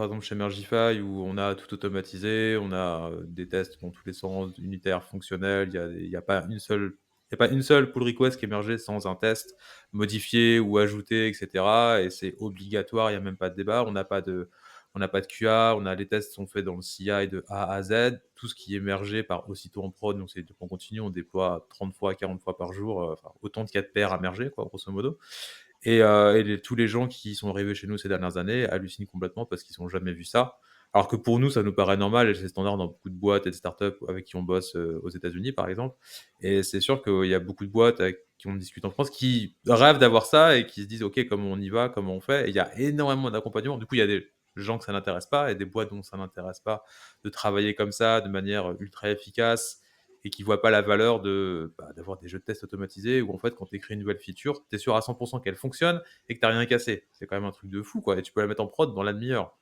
par exemple chez Mergify où on a tout automatisé, on a, des tests dans tous les sens, unitaires, fonctionnels, il y a pas une seule pull request qui est mergée sans un test modifié ou ajouté et cetera et c'est obligatoire, il y a même pas de débat. On n'a pas de QA, les tests sont faits dans le CI de A à Z. Tout ce qui est mergé part aussitôt en prod, donc c'est en continu, on déploie 30 fois, 40 fois par jour, enfin autant de cas de pair à merger quoi, grosso modo et tous les gens qui sont arrivés chez nous ces dernières années hallucinent complètement parce qu'ils ont jamais vu ça. Alors que pour nous, ça nous paraît normal et c'est standard dans beaucoup de boîtes et de startups avec qui on bosse, aux États-Unis, par exemple et c'est sûr qu'il y a beaucoup de boîtes avec qui on discute en France qui rêvent d'avoir ça et qui se disent: «OK, comment on y va? Comment on fait?» et il y a énormément d'accompagnement. Du coup, il y a des gens que ça n'intéresse pas et des boîtes dont ça n'intéresse pas de travailler comme ça, de manière, ultra efficace et qui voient pas la valeur d'avoir des jeux de tests automatisés où en fait, quand tu écris une nouvelle feature, tu es sûr à 100 qu'elle fonctionne et que tu as rien cassé. C'est quand même un truc de fou, quoi et tu peux la mettre en prod dans la demi-heure.